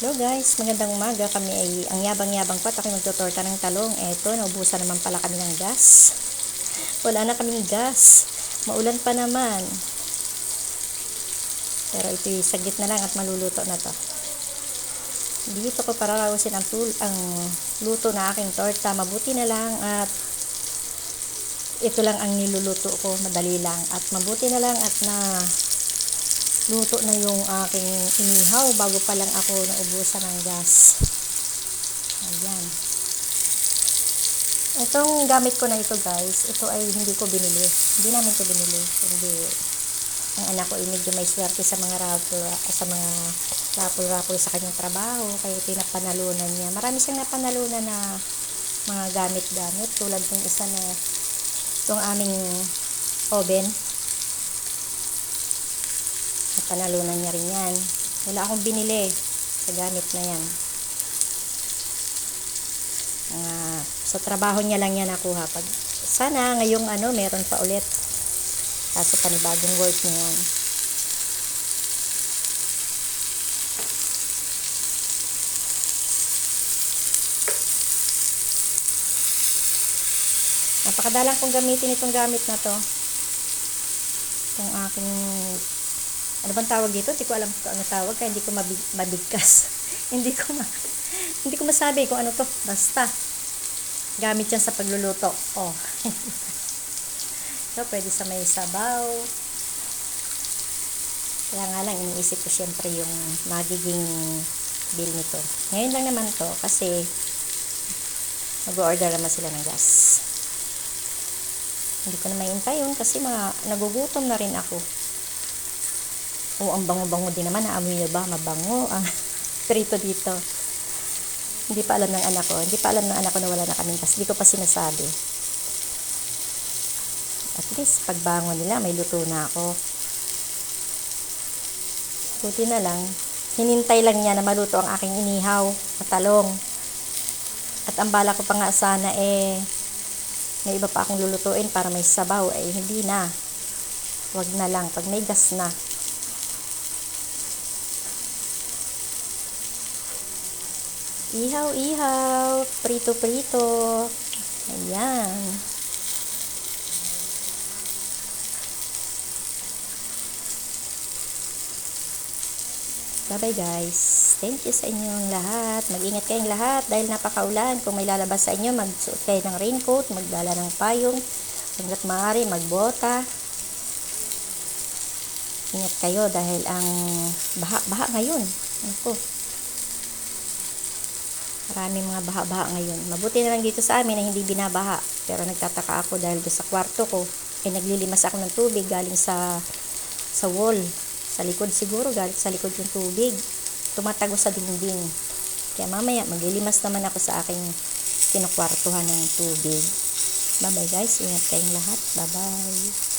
Hello guys, magandang umaga. Kami ay ang yabang-yabang pa at ako magtutorta ng talong. Eto, naubusan naman pala kami ng gas. Wala na kaming gas. Maulan pa naman. Pero ito saglit na lang at maluluto na to. Dito ko pararawasin ang luto na aking torta. Mabuti na lang at ito lang ang niluluto ko. Madali lang. At mabuti na lang at luto na yung aking inihaw bago pa lang ako naubusan ng gas. Ayan. Itong gamit ko na ito guys, ito ay hindi ko binili. Hindi namin ito binili. Hindi. Ang anak ko ay medyo may swerte sa mga raffle sa kanyang trabaho. Kaya pinapanalunan niya. Marami siyang napanalunan na mga gamit-gamit. Tulad ng isa na itong aming oven. Panalunan niya rin yan. Wala akong binili sa gamit na yan. Sa trabaho niya lang yan nakuha. Sana ngayong meron pa ulit. Kaso panibagong work niya yan. Napakadalang kong gamitin itong gamit na to. Itong aking ano bang tawag dito? Hindi ko alam kung ano tawag kaya hindi ko mabigkas. hindi ko masabi kung ano to. Basta gamit yan sa pagluluto. Oh. So, pwede sa may sabaw. Kaya nga lang iniisip ko syempre yung magiging bill nito. Ngayon lang naman to kasi mag-order naman sila ng gas. Hindi ko na maihintay yun kasi nagugutom na rin ako. Ang bango-bango din naman. Naamoy niyo ba? Mabango ang prito dito. Hindi pa alam ng anak ko. Hindi pa alam ng anak ko na wala na kaming gas. Hindi ko pa sinasabi. At least, pagbango nila, may luto na ako. Buti na lang. Hinintay lang niya na maluto ang aking inihaw na talong. At ang bala ko pa nga sana may iba pa akong lulutuin para may sabaw. Hindi na. Wag na lang. Pag may gas na. Ihaw, prito. Ayan. Bye-bye guys. Thank you sa inyong lahat. Mag-ingat kayong lahat dahil napakaulan. Kung may lalabas sa inyo, magsuot kayo ng raincoat, magdala ng payong, hanggat maaari, magbota. Ingat kayo dahil ang baha ngayon. Ako. Maraming mga baha-baha ngayon. Mabuti na lang dito sa amin na hindi binabaha. Pero nagtataka ako dahil doon sa kwarto ko, naglilimas ako ng tubig galing sa wall. Sa likod siguro, galing sa likod yung tubig. Tumatago sa dingding. Kaya mamaya, maglilimas naman ako sa aking kinukwartuhan ng tubig. Bye-bye guys. Ingat kayong lahat. Bye-bye.